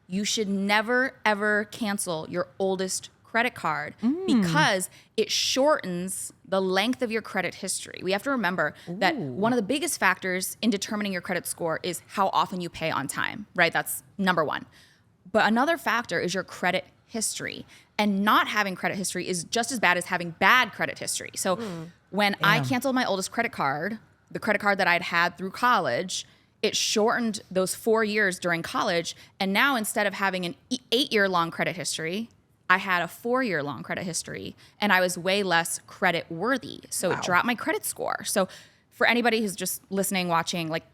you should never, ever cancel your oldest credit card because it shortens the length of your credit history. We have to remember that one of the biggest factors in determining your credit score is how often you pay on time, right? That's number one. But another factor is your credit history. And not having credit history is just as bad as having bad credit history. So when I canceled my oldest credit card, the credit card that I'd had through college, it shortened those 4 years during college. And now instead of having an 8-year-long credit history, I had a 4-year-long credit history, and I was way less credit worthy. So it dropped my credit score. So for anybody who's just listening, watching, like,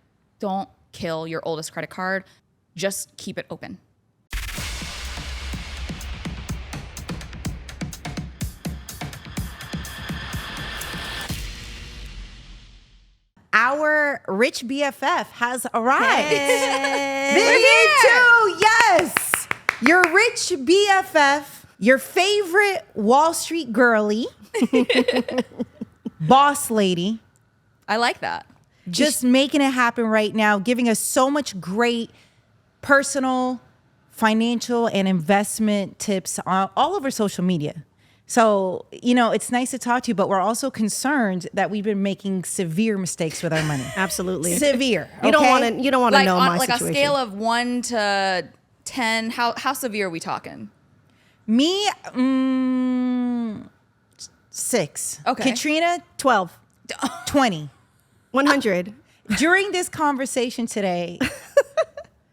don't kill your oldest credit card. Just keep it open. Our Rich BFF has arrived. Hey. Vivian Tu, yes. Your Rich BFF, your favorite Wall Street girly, boss lady. I like that. Just making it happen right now, giving us so much great personal, financial, and investment tips all over social media. So, you know, it's nice to talk to you, but we're also concerned that we've been making severe mistakes with our money. Absolutely. Severe. You don't want to Like know on my like situation. a scale of 1 to 10, how severe are we talking? Me, 6. Okay. Katrina, 12, 20. 100. During this conversation today,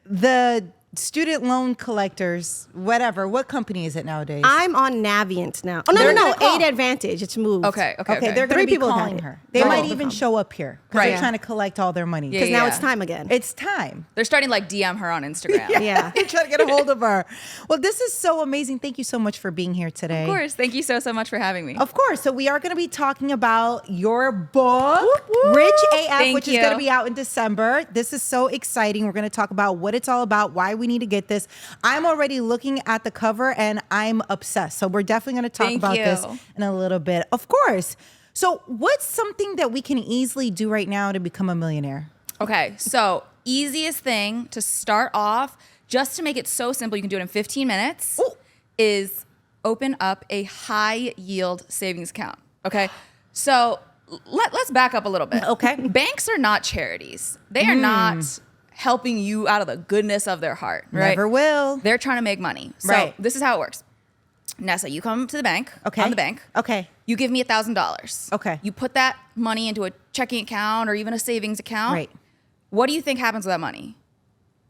the student loan collectors, whatever, what company is it nowadays? I'm on Navient now. Oh, They're no. gonna call. 8 Advantage. It's moved. Okay. Okay, they're going to Three be people have calling had it. her. They Right. might even show up here because Right. they're trying to collect all their money. Because now it's time again. It's time. They're starting to like DM her on Instagram. Yeah. They're trying to get a hold of her. Well, this is so amazing. Thank you so much for being here today. Of course. Thank you so much for having me. Of course. So we are going to be talking about your book, Rich AF, Thank which is you. going to be out in December. This is so exciting. We're going to talk about what it's all about, why we need to get this. I'm already looking at the cover and I'm obsessed. So we're definitely going to talk Thank about you. this in a little bit. Of course. So what's something that we can easily do right now to become a millionaire? Okay. So easiest thing to start off, just to make it so simple, you can do it in 15 minutes, is open up a high yield savings account. Okay. So let's back up a little bit. Okay. Banks are not charities. They are not helping you out of the goodness of their heart. Right? Never will. They're trying to make money. So Right. this is how it works. Nessa, you come to the bank. Okay. I'm the bank. Okay. You give me $1,000. Okay. You put that money into a checking account or even a savings account. Right. What do you think happens with that money?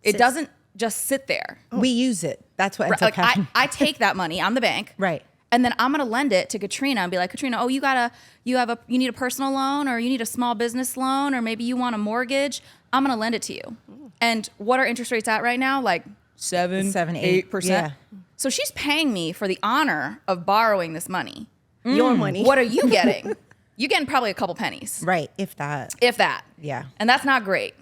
It doesn't just sit there. We use it. That's what ends up Like happening. I take that money. I'm the bank. Right. And then I'm gonna lend it to Katrina and be like, Katrina, oh, you need a personal loan, or you need a small business loan, or maybe you want a mortgage. I'm gonna lend it to you. And what are interest rates at right now? Like 7, 8%. Yeah. So she's paying me for the honor of borrowing this money. Your money. What are you getting? You're getting probably a couple pennies, Right. If that. if that. Yeah. And that's not great.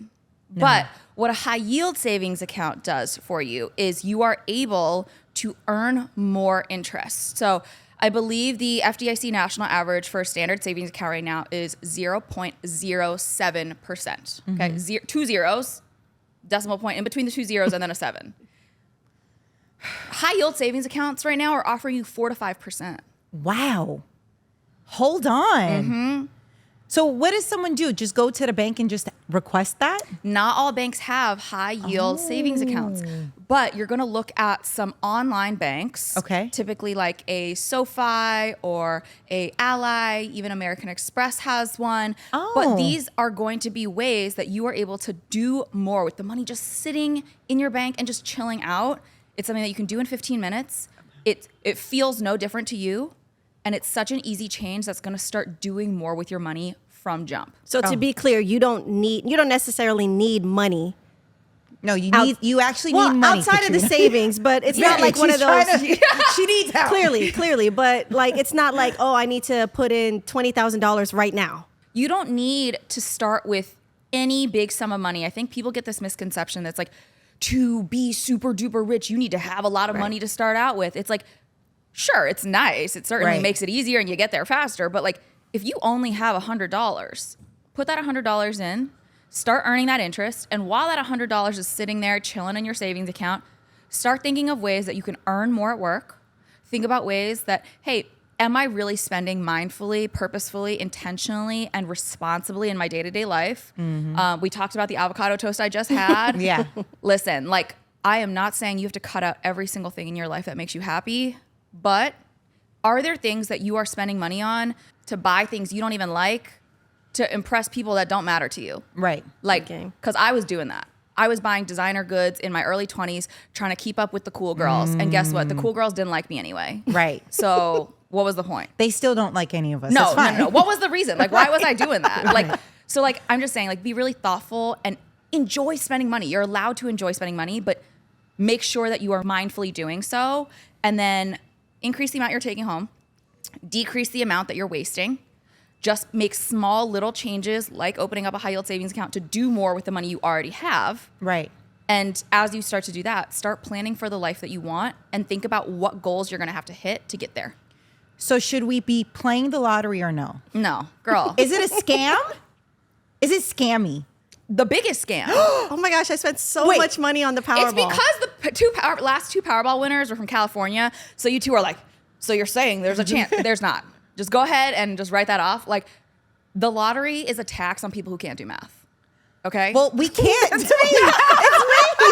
But what a high yield savings account does for you is you are able to earn more interest. So I believe the FDIC national average for a standard savings account right now is 0.07%. Okay, 2 zeros, decimal point in between the 2 zeros and then a 7. High yield savings accounts right now are offering you 4 to 5%. Wow. Hold on. So what does someone do? Just go to the bank and just request that? Not all banks have high yield savings accounts, but you're going to look at some online banks. Okay. Typically like a SoFi or a Ally, even American Express has one. Oh. But these are going to be ways that you are able to do more with the money just sitting in your bank and just chilling out. It's something that you can do in 15 minutes. It feels no different to you. And it's such an easy change that's going to start doing more with your money from jump. So to be clear, you don't necessarily need money. No, you actually Well, need money. outside of the Katrina. savings, but it's not like one of she's trying those. to- she needs help. Clearly, but like it's not like, oh, I need to put in $20,000 right now. You don't need to start with any big sum of money. I think people get this misconception that's like, to be super duper rich, you need to have a lot of money to start out with. It's like, sure, it's nice. It certainly Right. makes it easier and you get there faster. But like, if you only have $100, put that $100 in, start earning that interest. And while that $100 is sitting there chilling in your savings account, start thinking of ways that you can earn more at work. Think about ways that, hey, am I really spending mindfully, purposefully, intentionally, and responsibly in my day-to-day life? We talked about the avocado toast I just had. Yeah. Listen, like, I am not saying you have to cut out every single thing in your life that makes you happy, but are there things that you are spending money on to buy things you don't even like to impress people that don't matter to you? Right. Like, because I was doing that. I was buying designer goods in my early 20s, trying to keep up with the cool girls. And guess what? The cool girls didn't like me anyway. Right. So what was the point? They still don't like any of us. No, That's fine. no. What was the reason? Like, why was I doing that? Right. Like, so like, I'm just saying, like, be really thoughtful and enjoy spending money. You're allowed to enjoy spending money, but make sure that you are mindfully doing so. And then increase the amount you're taking home, decrease the amount that you're wasting. Just make small little changes like opening up a high yield savings account to do more with the money you already have. Right. And as you start to do that, start planning for the life that you want and think about what goals you're going to have to hit to get there. So should we be playing the lottery or no? No, girl. Is it a scam? Is it scammy? The biggest scam. Oh my gosh, I spent so Wait. much money on the Powerball. It's because the last two Powerball winners are from California. So you two are like, so you're saying there's a chance. There's not. Just go ahead and just write that off. Like, the lottery is a tax on people who can't do math. Okay? Well, we can't. It's me.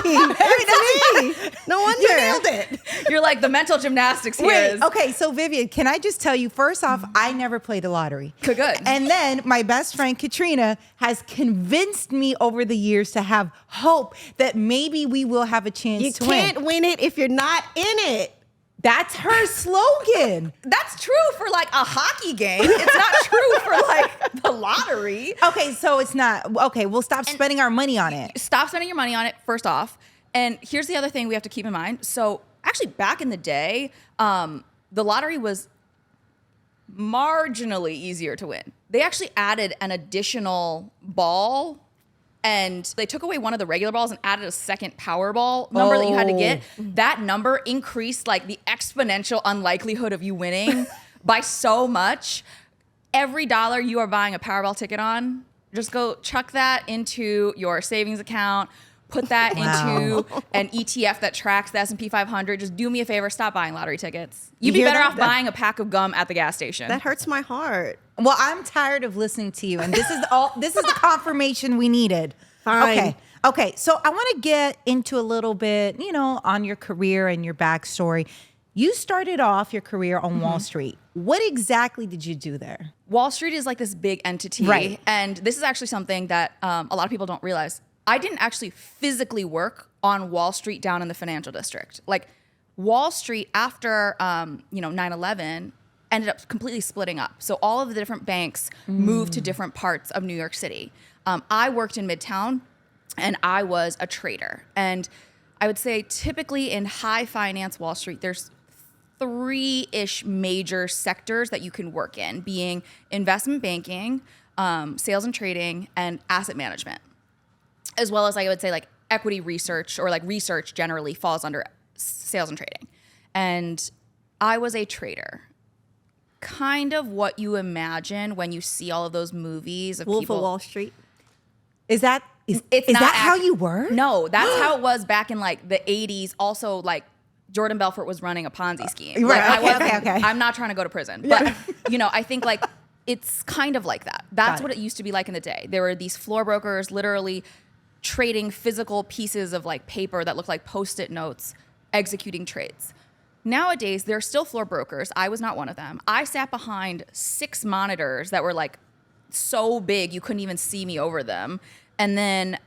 It's me. No wonder. You nailed it. You're like, the mental gymnastics here Wait, is. okay, so Vivian, can I just tell you, first off, I never played the lottery. Good. And then my best friend, Katrina, has convinced me over the years to have hope that maybe we will have a chance You to can't win. win it if you're not in it. That's her slogan. That's true for like a hockey game. It's not true for like the lottery. Okay, so it's not. Okay, we'll stop spending our money on it. Stop spending your money on it, first off. And here's the other thing we have to keep in mind. So actually back in the day, the lottery was marginally easier to win. They actually added an additional ball and they took away one of the regular balls and added a second Powerball number that you had to get. That number increased like the exponential unlikelihood of you winning by so much. Every dollar you are buying a Powerball ticket on, just go chuck that into your savings account. Put that into an ETF that tracks the S&P 500. Just do me a favor, stop buying lottery tickets. You'd be hear better that? off buying a pack of gum at the gas station. That hurts my heart. Well, I'm tired of listening to you, and this is the confirmation we needed. Fine. Okay. So I want to get into a little bit, on your career and your backstory. You started off your career on Wall Street. What exactly did you do there? Wall Street is like this big entity. Right. And this is actually something that a lot of people don't realize. I didn't actually physically work on Wall Street down in the financial district. Like Wall Street after 9/11 ended up completely splitting up. So all of the different banks moved to different parts of New York City. I worked in Midtown and I was a trader. And I would say typically in high finance Wall Street, there's 3-ish major sectors that you can work in, being investment banking, sales and trading, and asset management. As well as I would say like equity research or like research generally falls under sales and trading. And I was a trader. Kind of what you imagine when you see all of those movies of Wolf people. of Wall Street. Is that how you were? No, that's how it was back in like the 80s. Also, like Jordan Belfort was running a Ponzi scheme. Right, Like, okay. I'm not trying to go to prison, but I think like it's kind of like that. That's what it used to be like in the day. There were these floor brokers literally trading physical pieces of like paper that looked like Post-it notes, executing trades. Nowadays, there are still floor brokers. I was not one of them. I sat behind 6 monitors that were like so big you couldn't even see me over them. And then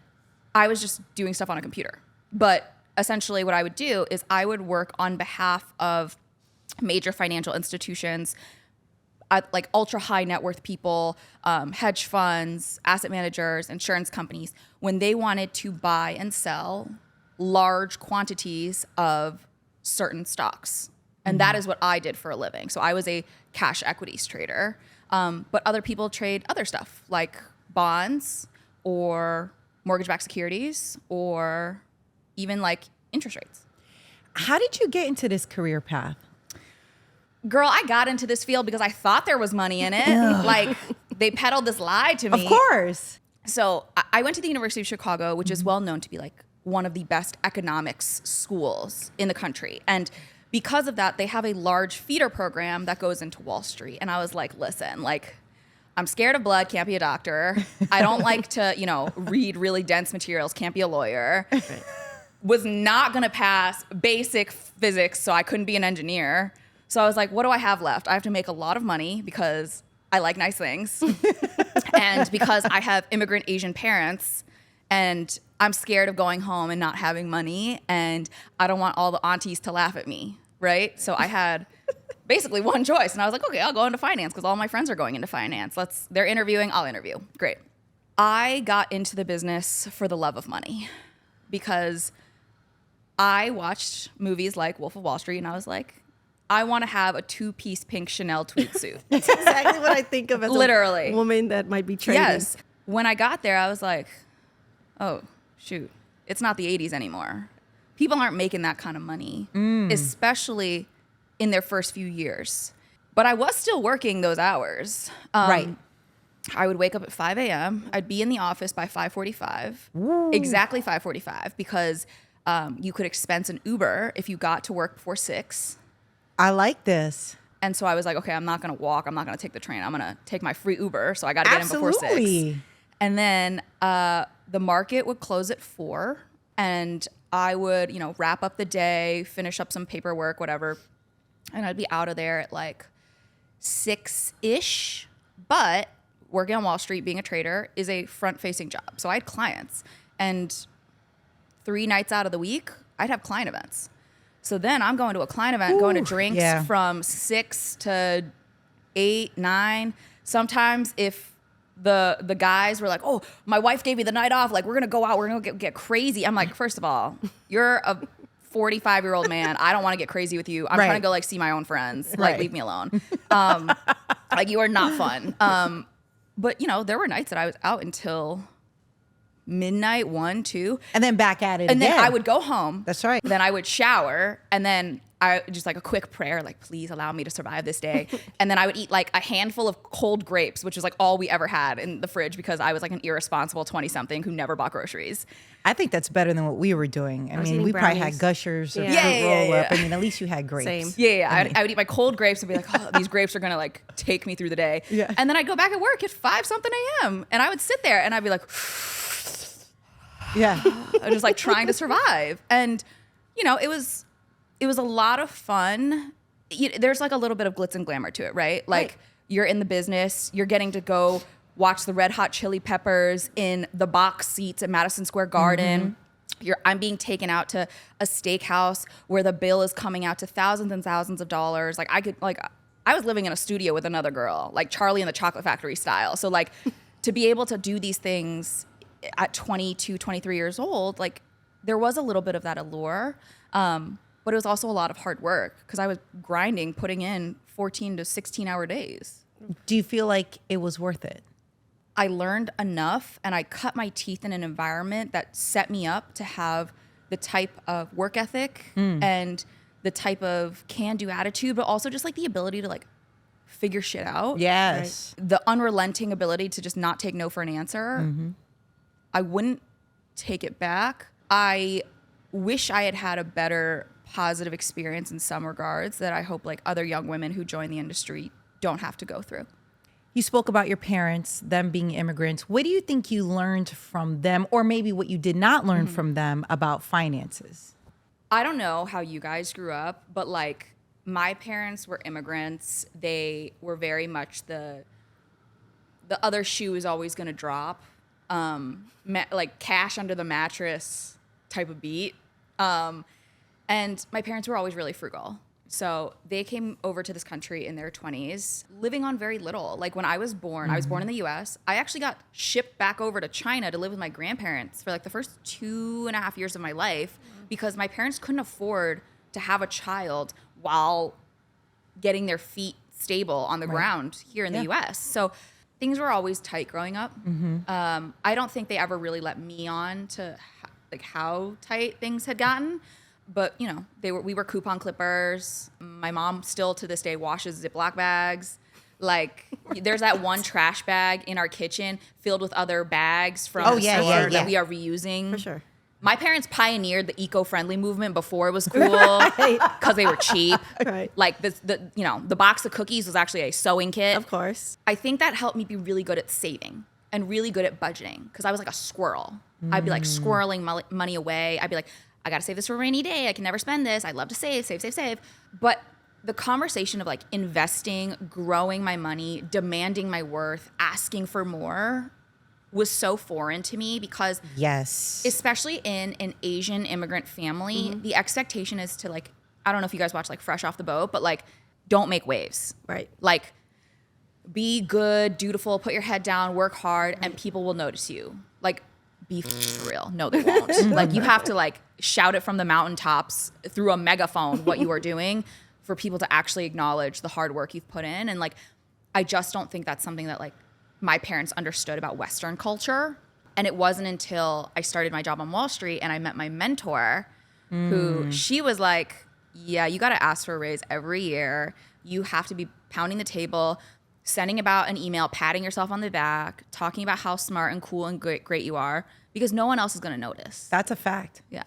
I was just doing stuff on a computer. But essentially what I would do is I would work on behalf of major financial institutions, like ultra high net worth people, hedge funds, asset managers, insurance companies, when they wanted to buy and sell large quantities of certain stocks. And that is what I did for a living. So I was a cash equities trader. But other people trade other stuff like bonds or mortgage-backed securities or even like interest rates. How did you get into this career path? Girl, I got into this field because I thought there was money in it. Like they peddled this lie to me. Of course. So I went to the University of Chicago, which is well known to be like one of the best economics schools in the country. And because of that, they have a large feeder program that goes into Wall Street. And I was like, listen, like, I'm scared of blood, can't be a doctor. I don't like to, you know, read really dense materials, can't be a lawyer. Right. Was not gonna pass basic physics, so I couldn't be an engineer. So I was like, what do I have left? I have to make a lot of money because I like nice things. And because I have immigrant Asian parents and I'm scared of going home and not having money, and I don't want all the aunties to laugh at me, right? So I had basically one choice, and I was like, okay, I'll go into finance because all my friends are going into finance. They're interviewing, I'll interview. Great. I got into the business for the love of money because I watched movies like Wolf of Wall Street, and I was like, I want to have a 2-piece pink Chanel tweed suit. That's exactly what I think of as literally a woman that might be trading. Yes. When I got there, I was like, oh, shoot, it's not the 80s anymore. People aren't making that kind of money, especially in their first few years. But I was still working those hours. Right. I would wake up at 5 a.m. I'd be in the office by 5:45, exactly 5:45, because you could expense an Uber if you got to work before 6. I like this. And so I was like, okay, I'm not going to walk. I'm not going to take the train. I'm going to take my free Uber. So I got to get in before 6. And then the market would close at 4. And I would, you know, wrap up the day, finish up some paperwork, whatever. And I'd be out of there at like 6-ish. But working on Wall Street, being a trader, is a front-facing job. So I had clients. And 3 nights out of the week, I'd have client events. So then I'm going to a client event, going to drinks from 6 to 8, 9. Sometimes if the guys were like, oh, my wife gave me the night off, like, we're going to go out, we're going to get crazy. I'm like, first of all, you're a 45-year-old man. I don't want to get crazy with you. I'm trying to go, like, see my own friends. Like, leave me alone. Like, you are not fun. But, you know, there were nights that I was out until midnight, 1, 2. And then back at it and again. Then I would go home. That's right. Then I would shower, and then I just like a quick prayer, like, please allow me to survive this day. And then I would eat like a handful of cold grapes, which was like all we ever had in the fridge because I was like an irresponsible 20-something who never bought groceries. I think that's better than what we were doing. I mean, we probably had Gushers or fruit roll up. I mean, at least you had grapes. Same. Yeah. I would eat my cold grapes and be like, oh, these grapes are going to like take me through the day. Yeah. And then I'd go back at work at 5-something a.m. and I would sit there and I'd be like, yeah. I'm just like trying to survive. And, you know, it was a lot of fun. There's like a little bit of glitz and glamour to it, right? Like you're in the business, you're getting to go watch the Red Hot Chili Peppers in the box seats at Madison Square Garden. I'm being taken out to a steakhouse where the bill is coming out to thousands and thousands of dollars. Like I was living in a studio with another girl, like Charlie and the Chocolate Factory style. So like to be able to do these things at 22, 23 years old, like there was a little bit of that allure. But it was also a lot of hard work because I was grinding, putting in 14 to 16 hour days. Do you feel like it was worth it? I learned enough and I cut my teeth in an environment that set me up to have the type of work ethic and the type of can-do attitude, but also just like the ability to like figure shit out. Yes. Right? The unrelenting ability to just not take no for an answer. I wouldn't take it back. I wish I had had a better positive experience in some regards that I hope like other young women who join the industry don't have to go through. You spoke about your parents, them being immigrants. What do you think you learned from them, or maybe what you did not learn from them about finances? I don't know how you guys grew up, but like my parents were immigrants. They were very much the other shoe is always going to drop. Like cash under the mattress type of beat. And my parents were always really frugal. So they came over to this country in their 20s, living on very little. Like when I was born in the US. I actually got shipped back over to China to live with my grandparents for like the first 2.5 years of my life because my parents couldn't afford to have a child while getting their feet stable on the ground here in the US. So things were always tight growing up. I don't think they ever really let me on to like how tight things had gotten. But, you know, we were coupon clippers. My mom still to this day washes Ziploc bags. Like, there's that one trash bag in our kitchen filled with other bags from the store that we are reusing. For sure. My parents pioneered the eco-friendly movement before it was cool because they were cheap. Right. Like the box of cookies was actually a sewing kit. Of course. I think that helped me be really good at saving and really good at budgeting because I was like a squirrel. I'd be like squirreling money away. I'd be like, I got to save this for a rainy day. I can never spend this. I'd love to save. But the conversation of like investing, growing my money, demanding my worth, asking for more was so foreign to me because especially in an Asian immigrant family, the expectation is to like, I don't know if you guys watch like Fresh Off the Boat, but like don't make waves. Right. Like be good, dutiful, put your head down, work hard, and people will notice you. Like be for real. No, they won't. Like you have to like shout it from the mountaintops through a megaphone what you are doing for people to actually acknowledge the hard work you've put in. And like, I just don't think that's something that like my parents understood about Western culture. And it wasn't until I started my job on Wall Street and I met my mentor who she was like, yeah, you got to ask for a raise every year. You have to be pounding the table, sending about an email, patting yourself on the back, talking about how smart and cool and great you are because no one else is going to notice. That's a fact. Yeah.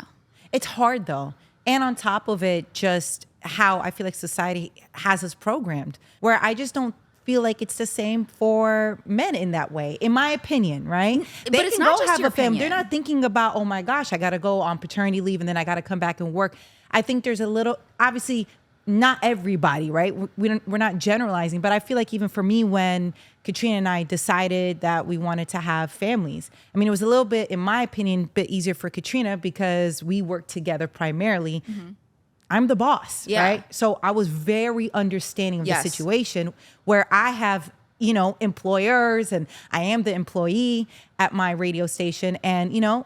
It's hard though. And on top of it, just how I feel like society has us programmed, where I just don't feel like it's the same for men in that way, in my opinion, right? But They it's can not go just have your a family. opinion. They're not thinking about, oh my gosh, I got to go on paternity leave and then I got to come back and work. I think there's a little, obviously, not everybody, right? We're not generalizing, but I feel like even for me, when Katrina and I decided that we wanted to have families, I mean, it was a little bit, in my opinion, a bit easier for Katrina because we worked together primarily. I'm the boss, right? So I was very understanding of the situation where I have, you know, employers and I am the employee at my radio station. And, you know,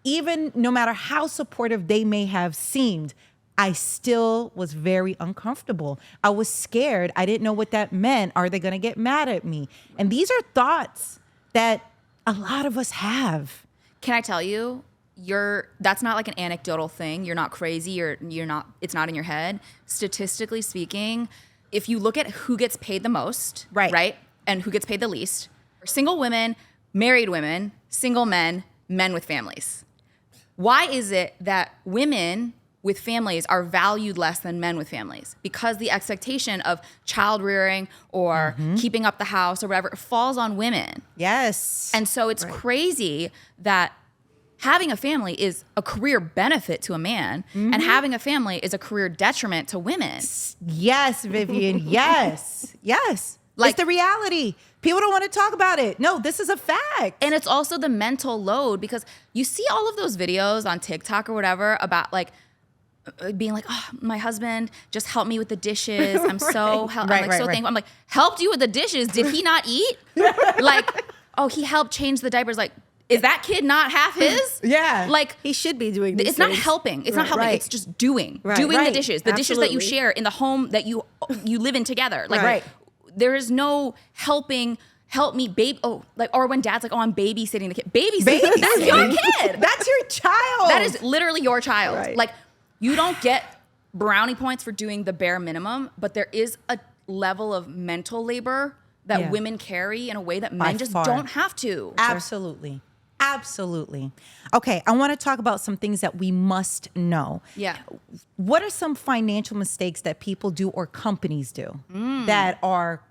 even no matter how supportive they may have seemed, I still was very uncomfortable. I was scared. I didn't know what that meant. Are they going to get mad at me? And these are thoughts that a lot of us have. Can I tell you, that's not like an anecdotal thing. You're not crazy. You're not, it's not in your head. Statistically speaking, if you look at who gets paid the most, right? And who gets paid the least, single women, married women, single men, men with families. Why is it that women with families are valued less than men with families? Because the expectation of child rearing or keeping up the house or whatever falls on women. Yes. And so it's crazy that having a family is a career benefit to a man and having a family is a career detriment to women. Yes, Vivian. Yes. Yes. Like, it's the reality. People don't want to talk about it. No, this is a fact. And it's also the mental load because you see all of those videos on TikTok or whatever about like being like, oh, my husband just helped me with the dishes. I'm so thankful. I'm like, helped you with the dishes? Did he not eat? Like, oh, he helped change the diapers. Like, is that kid not half his? Yeah. Like, He should be doing these it's not things. helping. It's not helping. Right. It's just doing. Right. Doing the Right. dishes. The dishes that you Absolutely. share in the home that you live in together. Like, Right. there is no helping. Help me, babe. Oh, like, or when dad's like, oh, I'm babysitting the kid. Babysitting? That's your kid. That's your child. That is literally your child. Right. Like, you don't get brownie points for doing the bare minimum, but there is a level of mental labor that women carry in a way that men just don't have to. Absolutely. Absolutely. Okay, I want to talk about some things that we must know. Yeah. What are some financial mistakes that people do or companies do that are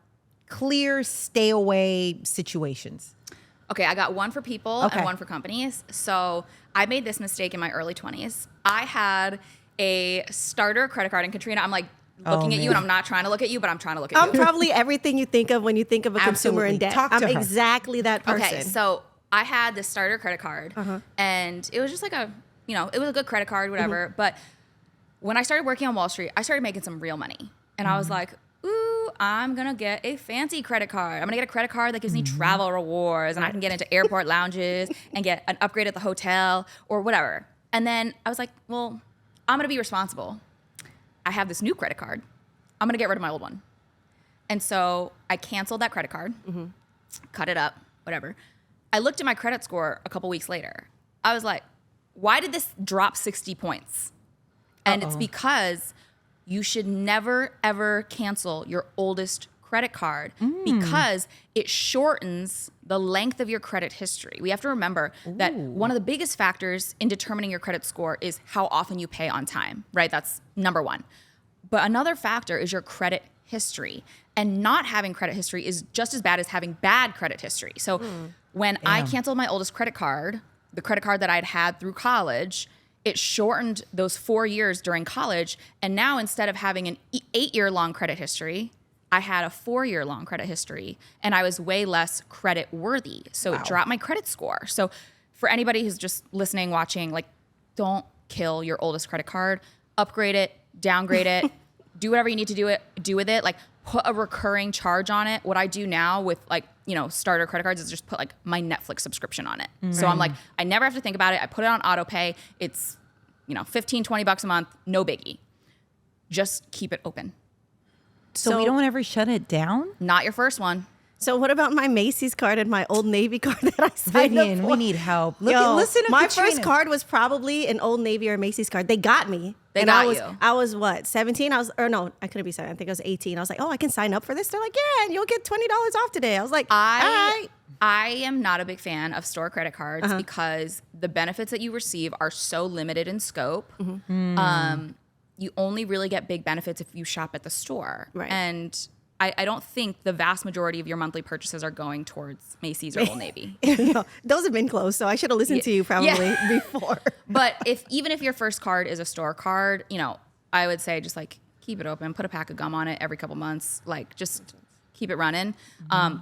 clear stay away situations? Okay, I got one for people and one for companies. So I made this mistake in my early 20s. I had a starter credit card, and Katrina, I'm like looking at you, and I'm not trying to look at you, but I'm trying to look at I'm you. probably everything you think of when you think of a consumer in Absolutely. debt. Talk to I'm her. exactly that person. Okay, so I had this starter credit card, and it was just like it was a good credit card, whatever. But when I started working on Wall Street, I started making some real money. And I was like, ooh, I'm going to get a fancy credit card. I'm going to get a credit card that gives me travel rewards, and I can get into airport lounges and get an upgrade at the hotel or whatever. And then I was like, well, I'm going to be responsible. I have this new credit card. I'm going to get rid of my old one. And so I canceled that credit card, cut it up, whatever. I looked at my credit score a couple weeks later. I was like, why did this drop 60 points? And it's because you should never, ever cancel your oldest credit card because it shortens the length of your credit history. We have to remember that one of the biggest factors in determining your credit score is how often you pay on time, right? That's number one. But another factor is your credit history. And not having credit history is just as bad as having bad credit history. So when I canceled my oldest credit card, the credit card that I'd had through college, it shortened those 4 years during college. And now instead of having an 8-year-long credit history, I had a 4-year-long credit history, and I was way less credit worthy. So it dropped my credit score. So for anybody who's just listening, watching, like, don't kill your oldest credit card. Upgrade it, downgrade it, do whatever you need to do with it. Like, put a recurring charge on it. What I do now with, like, you know, starter credit cards is just put like my Netflix subscription on it. So I'm like, I never have to think about it. I put it on auto pay. It's, you know, $15-$20 a month, no biggie. Just keep it open. So we don't ever shut it down? Not your first one. So what about my Macy's card and my Old Navy card that I signed Vivian, up for? we need help. Listen to my Katrina. first card was probably an Old Navy or a Macy's card. They got me. They and got I was, you. I was what, 17? I couldn't be 17. I think I was 18. I was like, oh, I can sign up for this. They're like, yeah, and you'll get $20 off today. I was like, all right. I am not a big fan of store credit cards because the benefits that you receive are so limited in scope. You only really get big benefits if you shop at the store. Right. And I don't think the vast majority of your monthly purchases are going towards Macy's or Old Navy. No, those have been closed, so I should have listened to you probably before. But even if your first card is a store card, you know, I would say just like keep it open, put a pack of gum on it every couple months, like just keep it running.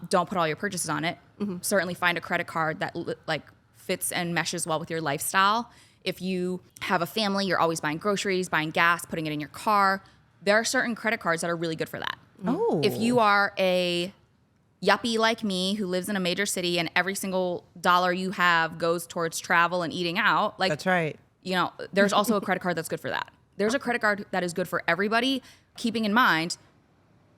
Don't put all your purchases on it. Certainly find a credit card that like fits and meshes well with your lifestyle. If you have a family, you're always buying groceries, buying gas, putting it in your car. There are certain credit cards that are really good for that. Oh. If you are a yuppie like me who lives in a major city and every single dollar you have goes towards travel and eating out, like That's right. you know, there's also a credit card that's good for that. There's a credit card that is good for everybody, keeping in mind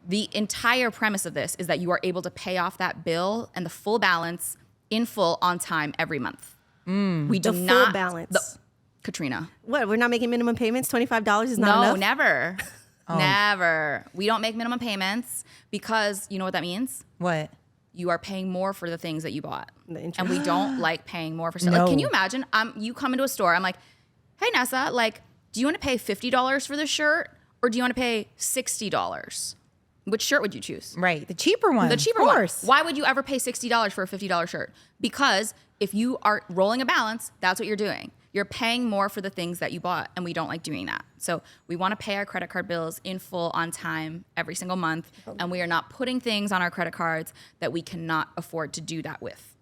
the entire premise of this is that you are able to pay off that bill and the full balance in full on time every month. We do The full not balance. Katrina. What, we're not making minimum payments? $25 is not enough? No, never. Never. We don't make minimum payments because you know what that means? What? You are paying more for the things that you bought. The interest. And we don't like paying more for stuff. No. Like, can you imagine? You come into a store, I'm like, hey, Nessa, like, do you want to pay $50 for this shirt or do you want to pay $60? Which shirt would you choose? Right. The cheaper one. The cheaper of one. course. Why would you ever pay $60 for a $50 shirt? Because if you are rolling a balance, that's what you're doing. You're paying more for the things that you bought, and we don't like doing that. So we want to pay our credit card bills in full on time every single month, and we are not putting things on our credit cards that we cannot afford to do that with.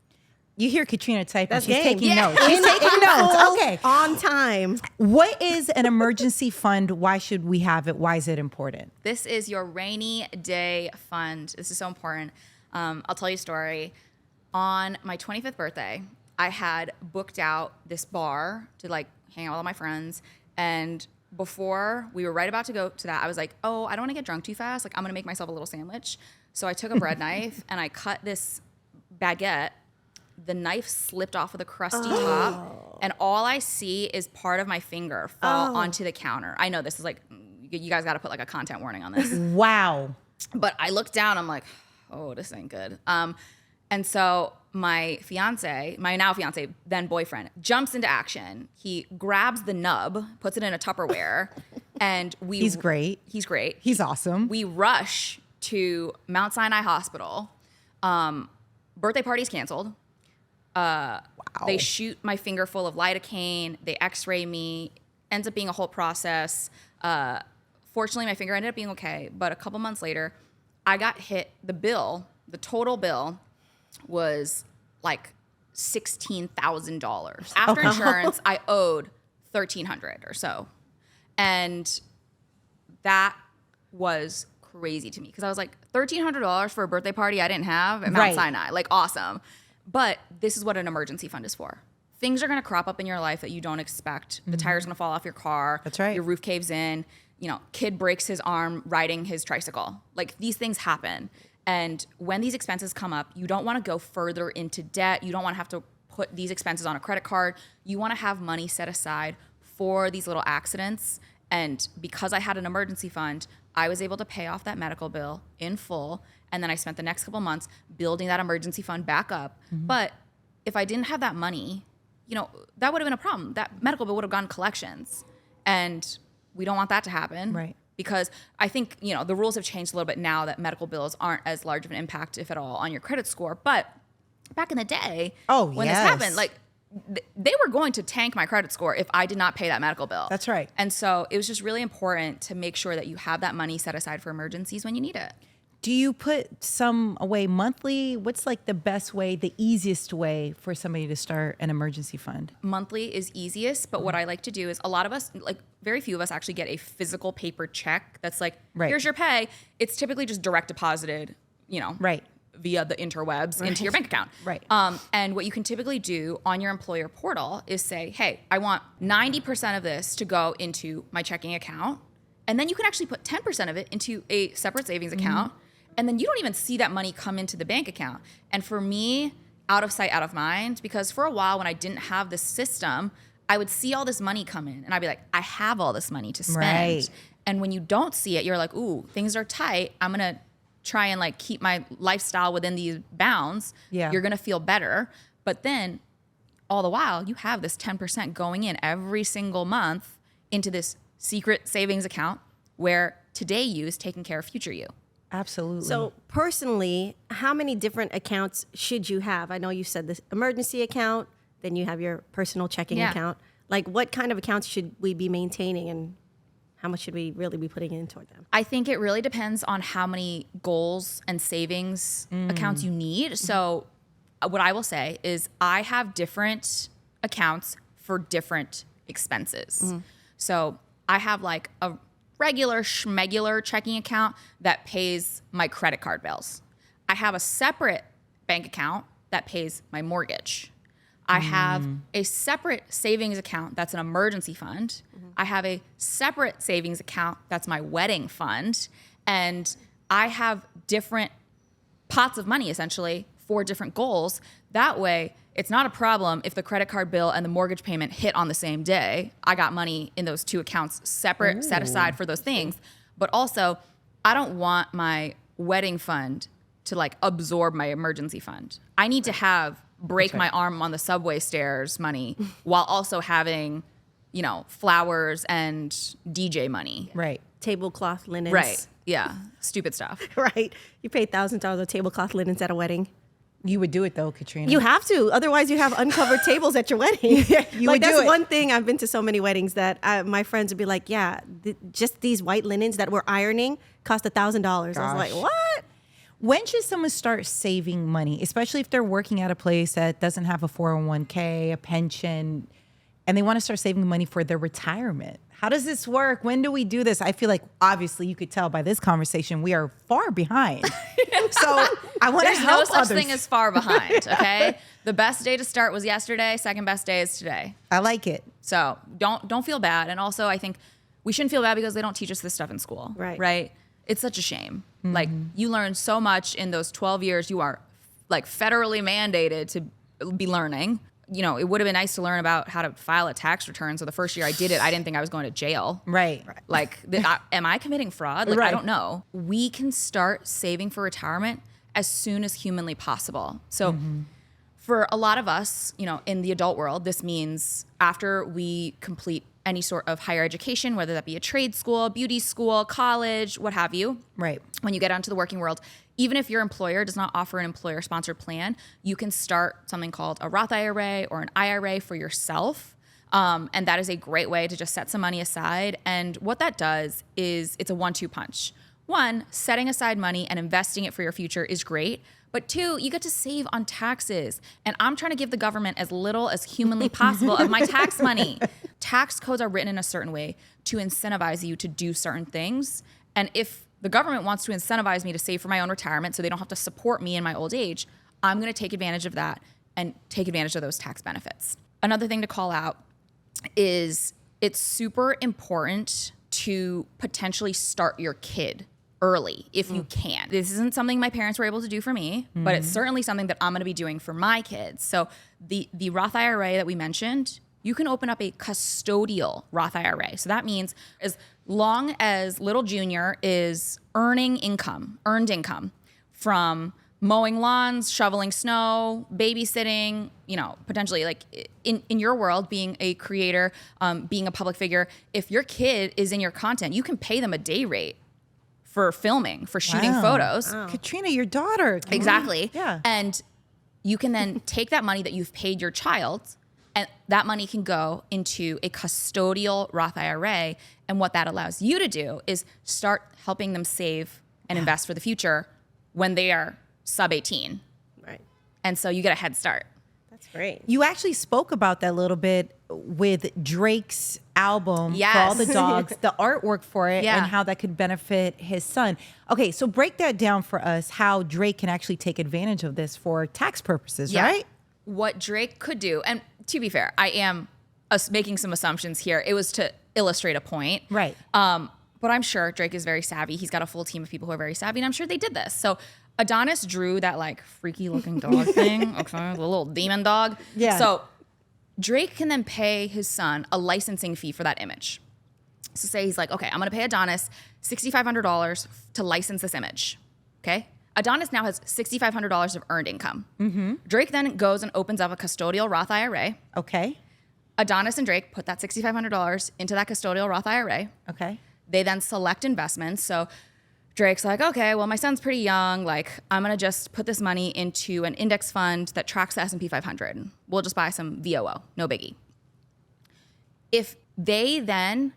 You hear Katrina typing. That's She's game. taking Yeah. notes. She's taking notes. Okay. On time. What is an emergency fund? Why should we have it? Why is it important? This is your rainy day fund. This is so important. I'll tell you a story. On my 25th birthday, I had booked out this bar to like hang out with all my friends. And before we were right about to go to that, I was like, oh, I don't want to get drunk too fast. Like, I'm going to make myself a little sandwich. So I took a bread knife and I cut this baguette. The knife slipped off of the crusty top. And all I see is part of my finger fall onto the counter. I know this is like, you guys got to put like a content warning on this. Wow. But I looked down, I'm like, oh, this ain't good. And so my now fiance, then boyfriend, jumps into action. He grabs the nub, puts it in a Tupperware, and He's great. He's great. He's awesome. We rush to Mount Sinai Hospital. Birthday party's canceled. They shoot my finger full of lidocaine. They x-ray me. Ends up being a whole process. Fortunately, my finger ended up being okay. But a couple months later, I got hit. The total bill was like $16,000. After insurance, I owed $1,300 or so. And that was crazy to me because I was like, $1,300 for a birthday party I didn't have at Mount Right. Sinai. Like, awesome. But this is what an emergency fund is for. Things are going to crop up in your life that you don't expect. The tire's going to fall off your car. That's right. Your roof caves in. You know, kid breaks his arm riding his tricycle. Like, these things happen. And when these expenses come up, you don't want to go further into debt. You don't want to have to put these expenses on a credit card. You want to have money set aside for these little accidents. And because I had an emergency fund, I was able to pay off that medical bill in full. And then I spent the next couple months building that emergency fund back up. But if I didn't have that money, that would have been a problem. That medical bill would have gone collections. And we don't want that to happen. Right. Because I think, the rules have changed a little bit now that medical bills aren't as large of an impact, if at all, on your credit score. But back in the day, when this happened, like, they were going to tank my credit score if I did not pay that medical bill. That's right. And so it was just really important to make sure that you have that money set aside for emergencies when you need it. Do you put some away monthly? What's like the best way, the easiest way for somebody to start an emergency fund? Monthly is easiest, but what I like to do is a lot of us, like very few of us actually get a physical paper check that's like, here's your pay. It's typically just direct deposited, via the interwebs into your bank account. Right. And what you can typically do on your employer portal is say, hey, I want 90% of this to go into my checking account. And then you can actually put 10% of it into a separate savings account. And then you don't even see that money come into the bank account. And for me, out of sight, out of mind, because for a while when I didn't have this system, I would see all this money come in and I'd be like, I have all this money to spend. Right. And when you don't see it, you're like, ooh, things are tight. I'm going to try and like keep my lifestyle within these bounds. Yeah. You're going to feel better. But then all the while you have this 10% going in every single month into this secret savings account where today you is taking care of future you. Absolutely. So personally, how many different accounts should you have? I know you said this emergency account, then you have your personal checking account. Like what kind of accounts should we be maintaining and how much should we really be putting in toward them? I think it really depends on how many goals and savings accounts you need. So what I will say is I have different accounts for different expenses. So I have like a regular schmegular checking account that pays my credit card bills. I have a separate bank account that pays my mortgage. I have a separate savings account that's an emergency fund. I have a separate savings account that's my wedding fund. And I have different pots of money essentially for different goals. That way, it's not a problem if the credit card bill and the mortgage payment hit on the same day. I got money in those two accounts separate, set aside for those things. But also, I don't want my wedding fund to like absorb my emergency fund. I need to have break my arm on the subway stairs money while also having, flowers and DJ money. Right. Tablecloth linens. Right. Yeah. Stupid stuff. Right. You pay $1,000 of tablecloth linens at a wedding. You would do it though, Katrina. You have to. Otherwise, you have uncovered tables at your wedding. You would do that's it. one thing. I've been to so many weddings that my friends would be like, just these white linens that we're ironing cost $1,000. I was like, what? When should someone start saving money, especially if they're working at a place that doesn't have a 401k, a pension, and they want to start saving money for their retirement? How does this work? When do we do this? I feel like obviously you could tell by this conversation we are far behind. So I want to There's help no such others. thing as far behind, okay? The best day to start was yesterday. Second best day is today. I like it. So don't feel bad. And also, I think we shouldn't feel bad because they don't teach us this stuff in school. Right? It's such a shame. Like you learn so much in those 12 years you are like federally mandated to be learning. It would have been nice to learn about how to file a tax return. So the first year I did it, I didn't think I was going to jail. Right. Like, am I committing fraud? Like, Right. I don't know. We can start saving for retirement as soon as humanly possible. So for a lot of us, in the adult world, this means after we complete any sort of higher education, whether that be a trade school, beauty school, college, what have you. Right. When you get onto the working world, even if your employer does not offer an employer-sponsored plan, you can start something called a Roth IRA or an IRA for yourself. And that is a great way to just set some money aside. And what that does is it's a 1-2 punch. One, setting aside money and investing it for your future is great. But two, you get to save on taxes. And I'm trying to give the government as little as humanly possible of my tax money. Tax codes are written in a certain way to incentivize you to do certain things. And if the government wants to incentivize me to save for my own retirement so they don't have to support me in my old age, I'm going to take advantage of that and take advantage of those tax benefits. Another thing to call out is it's super important to potentially start your kid early if you can. This isn't something my parents were able to do for me, but it's certainly something that I'm going to be doing for my kids. So the Roth IRA that we mentioned, you can open up a custodial Roth IRA. So that means as long as little Junior is earned income from mowing lawns, shoveling snow, babysitting, potentially like in your world, being a creator, being a public figure, if your kid is in your content, you can pay them a day rate for filming, for shooting photos. Wow. Katrina, your daughter. Exactly. Yeah. And you can then take that money that you've paid your child, and that money can go into a custodial Roth IRA. And what that allows you to do is start helping them save and invest for the future when they are sub 18. Right. And so you get a head start. That's great. You actually spoke about that a little bit with Drake's album Yes. For All the Dogs, the artwork for it, Yeah. and how that could benefit his son. Okay, so break that down for us, how Drake can actually take advantage of this for tax purposes, right? What Drake could do, and to be fair, I am making some assumptions here. It was to illustrate a point. Right. But I'm sure Drake is very savvy. He's got a full team of people who are very savvy, and I'm sure they did this. So Adonis drew that like freaky looking dog thing, okay, the little demon dog. Yeah. So Drake can then pay his son a licensing fee for that image. So say he's like, okay, I'm gonna pay Adonis $6,500 to license this image, okay? Adonis now has $6,500 of earned income. Mm-hmm. Drake then goes and opens up a custodial Roth IRA. Okay. Adonis and Drake put that $6,500 into that custodial Roth IRA. Okay. They then select investments. So Drake's like, okay, well, my son's pretty young. Like, I'm going to just put this money into an index fund that tracks the S&P 500. We'll just buy some VOO, no biggie. If they then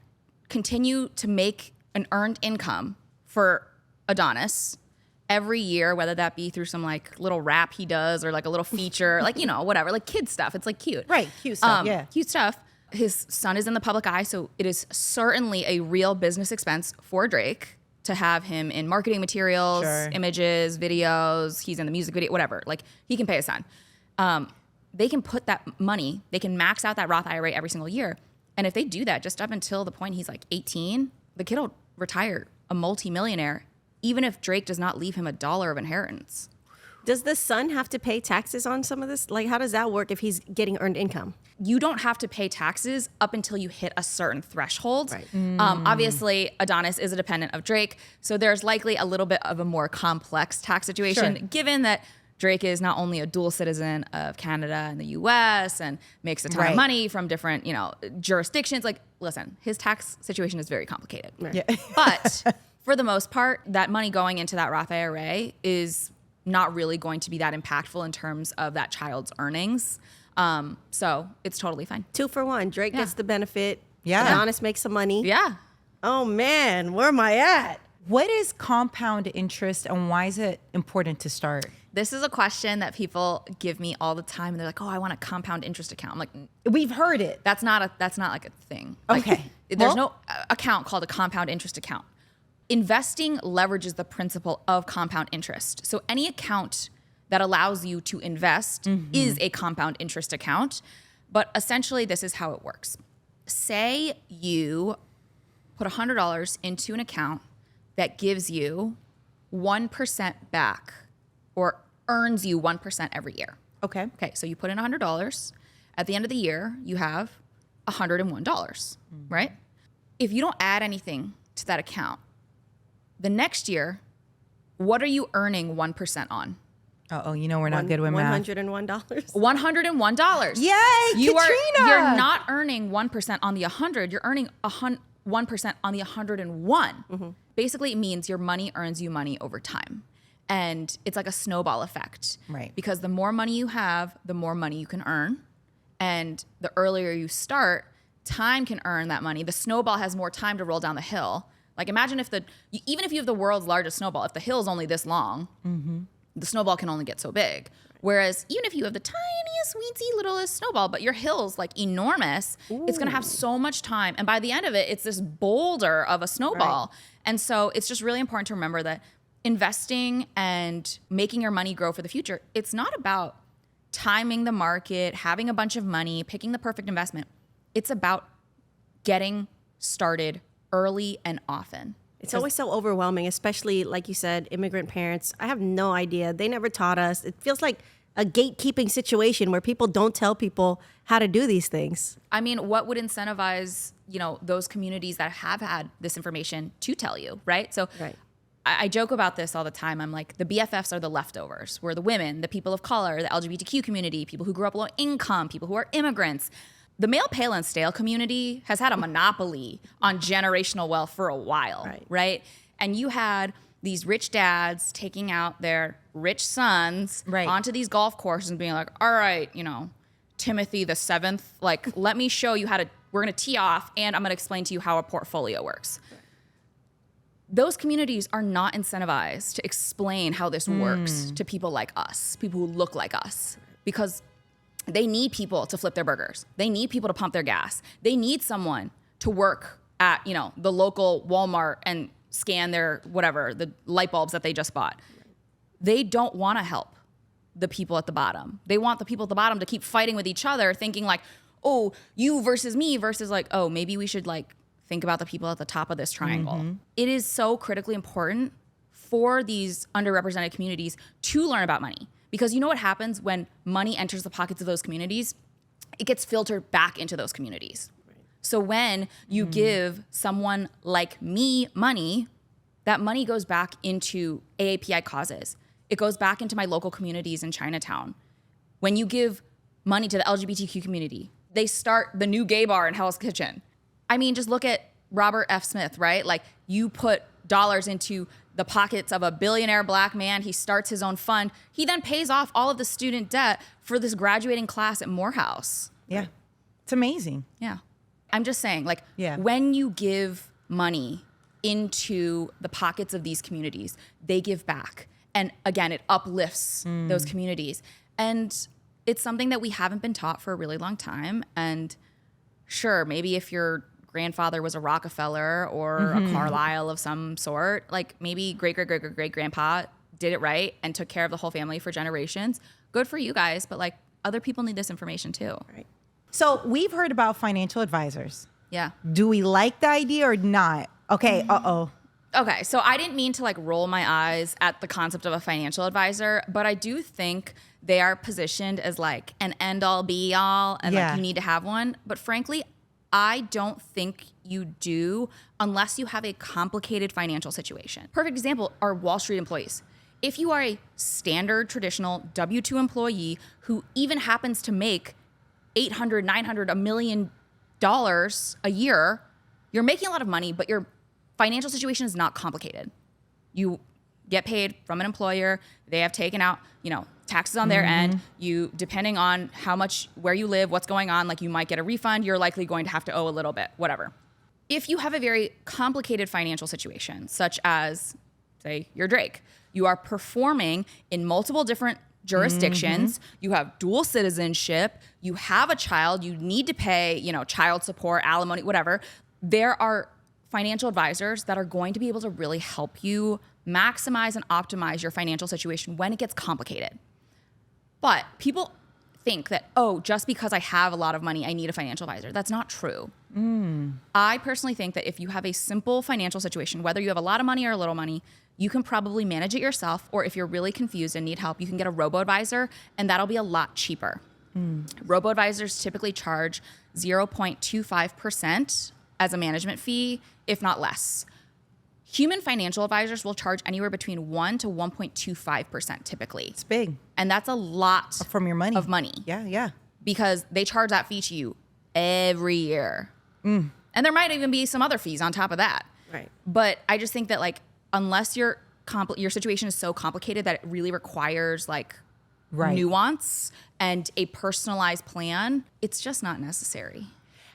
continue to make an earned income for Adonis every year, whether that be through some like little rap he does or like a little feature, like, whatever, like kid stuff. It's like cute. Right, cute stuff, yeah. Cute stuff. His son is in the public eye, so it is certainly a real business expense for Drake to have him in marketing materials, Sure. images, videos. He's in the music video, whatever. Like, he can pay his son. They can put that money, they can max out that Roth IRA every single year. And if they do that just up until the point he's like 18, the kid will retire a multimillionaire, even if Drake does not leave him a dollar of inheritance. Does the son have to pay taxes on some of this? Like, how does that work if he's getting earned income? You don't have to pay taxes up until you hit a certain threshold. Right. Obviously, Adonis is a dependent of Drake, so there's likely a little bit of a more complex tax situation, Sure. given that Drake is not only a dual citizen of Canada and the U.S. and makes a ton Right. of money from different, jurisdictions. Like, listen, his tax situation is very complicated. Yeah. But for the most part, that money going into that Roth IRA is not really going to be that impactful in terms of that child's earnings. So it's totally fine. 2 for 1. Drake Yeah. gets the benefit. Yeah. Adonis makes some money. Yeah. Oh man, where am I at? What is compound interest and why is it important to start? This is a question that people give me all the time, and they're like, "Oh, I want a compound interest account." I'm like, We've heard it. "That's not like a thing." Like, Okay. there's Well- no account called a compound interest account. Investing leverages the principle of compound interest. So any account that allows you to invest is a compound interest account. But essentially, this is how it works. Say you put $100 into an account that gives you 1% back or earns you 1% every year. Okay. Okay, so you put in $100. At the end of the year, you have $101, right? If you don't add anything to that account, the next year, what are you earning 1% on? Uh-oh, we're not good with math. $101. $101. Yay, Katrina! You're not earning 1% on the 100. You're earning 1% on the 101. Basically, it means your money earns you money over time. And it's like a snowball effect. Right. Because the more money you have, the more money you can earn. And the earlier you start, time can earn that money. The snowball has more time to roll down the hill. Like, imagine even if you have the world's largest snowball, if the hill's only this long, the snowball can only get so big. Whereas even if you have the tiniest, weensy, littlest snowball, but your hill's like enormous, it's gonna have so much time. And by the end of it, it's this boulder of a snowball. Right. And so it's just really important to remember that investing and making your money grow for the future, it's not about timing the market, having a bunch of money, picking the perfect investment. It's about getting started early and often. It's always so overwhelming, especially like you said, immigrant parents. I have no idea. They never taught us. It feels like a gatekeeping situation where people don't tell people how to do these things. I mean, what would incentivize, those communities that have had this information to tell you, right? So Right. I joke about this all the time. I'm like, the BFFs are the leftovers. We're the women, the people of color, the LGBTQ community, people who grew up low income, people who are immigrants. The male, pale, and stale community has had a monopoly on generational wealth for a while, right? And you had these rich dads taking out their rich sons onto these golf courses and being like, all right, Timothy the seventh, like, let me show you we're going to tee off and I'm going to explain to you how a portfolio works. Those communities are not incentivized to explain how this works to people like us, people who look like us, because they need people to flip their burgers. They need people to pump their gas. They need someone to work at, the local Walmart and scan their the light bulbs that they just bought. They don't want to help the people at the bottom. They want the people at the bottom to keep fighting with each other, thinking like, oh, you versus me versus like, oh, maybe we should think about the people at the top of this triangle. It is so critically important for these underrepresented communities to learn about money. Because you know what happens when money enters the pockets of those communities? It gets filtered back into those communities. So when you give someone like me money, that money goes back into AAPI causes. It goes back into my local communities in Chinatown. When you give money to the LGBTQ community, they start the new gay bar in Hell's Kitchen. I mean, just look at Robert F. Smith, right? Like, you put dollars into the pockets of a billionaire black man. He starts his own fund. He then pays off all of the student debt for this graduating class at Morehouse. Yeah. It's amazing. Yeah. I'm just saying, when you give money into the pockets of these communities, they give back. And again, it uplifts those communities. And it's something that we haven't been taught for a really long time. And sure, maybe if your grandfather was a Rockefeller or a Carlyle of some sort, like maybe great-great-great-great-grandpa did it right and took care of the whole family for generations. Good for you guys, but other people need this information too. Right. So we've heard about financial advisors. Yeah. Do we like the idea or not? Okay, Okay, so I didn't mean to roll my eyes at the concept of a financial advisor, but I do think they are positioned as an end-all be-all and you need to have one. But frankly, I don't think you do unless you have a complicated financial situation. Perfect example are Wall Street employees. If you are a standard traditional W-2 employee who even happens to make $800, $900, $1 million a year, you're making a lot of money, but your financial situation is not complicated. You get paid from an employer. They have taken out, taxes on their end. You, depending on how much, where you live, what's going on, you might get a refund. You're likely going to have to owe a little bit, whatever. If you have a very complicated financial situation, such as, say, you're Drake, you are performing in multiple different jurisdictions, you have dual citizenship, you have a child, you need to pay, child support, alimony, whatever. There are financial advisors that are going to be able to really help you maximize and optimize your financial situation when it gets complicated. But people think that, just because I have a lot of money, I need a financial advisor. That's not true. I personally think that if you have a simple financial situation, whether you have a lot of money or a little money, you can probably manage it yourself. Or if you're really confused and need help, you can get a robo-advisor, and that'll be a lot cheaper. Robo-advisors typically charge 0.25% as a management fee, if not less. Human financial advisors will charge anywhere between 1 to 1.25% typically. It's big. And that's a lot from your money. Of money. Yeah. Because they charge that fee to you every year. And there might even be some other fees on top of that. Right. But I just think that unless your situation is so complicated that it really requires nuance and a personalized plan, it's just not necessary.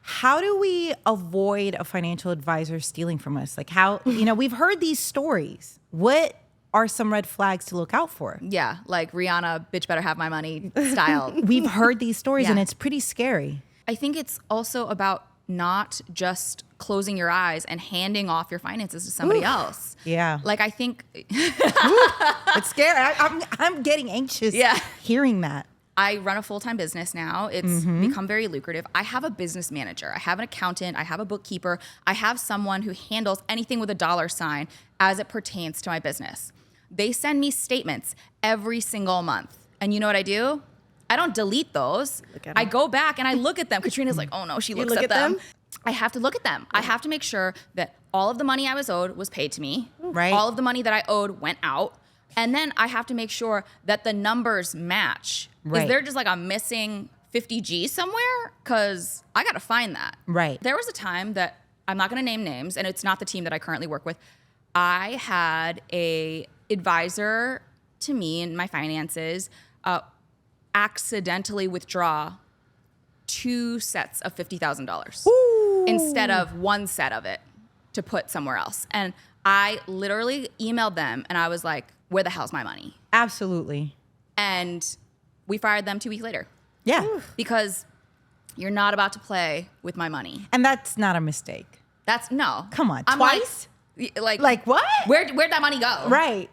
How do we avoid a financial advisor stealing from us? How, we've heard these stories. What are some red flags to look out for? Yeah, Rihanna, bitch better have my money style. We've heard these stories and it's pretty scary. I think it's also about not just closing your eyes and handing off your finances to somebody else. Yeah. I think it's scary. I'm getting anxious hearing that. I run a full-time business now. It's become very lucrative. I have a business manager. I have an accountant. I have a bookkeeper. I have someone who handles anything with a dollar sign as it pertains to my business. They send me statements every single month. And you know what I do? I don't delete those. I go back and I look at them. Katrina's like, oh no, she looks at them. I have to look at them. I have to make sure that all of the money I was owed was paid to me. Right. All of the money that I owed went out. And then I have to make sure that the numbers match. Right. Is there just like a missing 50G somewhere? Because I got to find that. Right. There was a time that, I'm not going to name names, and it's not the team that I currently work with. I had a advisor to me in my finances accidentally withdraw 2 sets of $50,000 instead of 1 set of it to put somewhere else. And I literally emailed them and I was like, where the hell's my money? Absolutely. And we fired them 2 weeks later. Yeah. Because you're not about to play with my money. And that's not a mistake. That's no. Come on, I'm twice? Like what? Where'd that money go? Right.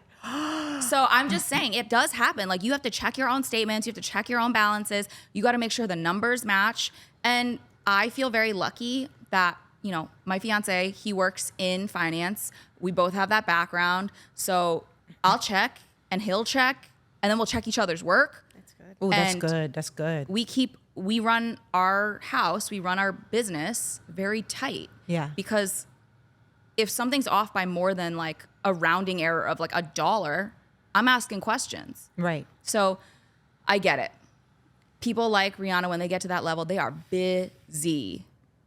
So I'm just saying it does happen. Like you have to check your own statements. You have to check your own balances. You got to make sure the numbers match. And I feel very lucky that, you know, my fiance, he works in finance. We both have that background. So I'll check and he'll check and then we'll check each other's work. That's good. Oh, that's good. That's good. We run our house, we run our business very tight. Yeah. Because if something's off by more than like a rounding error of like $1, I'm asking questions. Right. So I get it. People like Rihanna, when they get to that level, they are busy,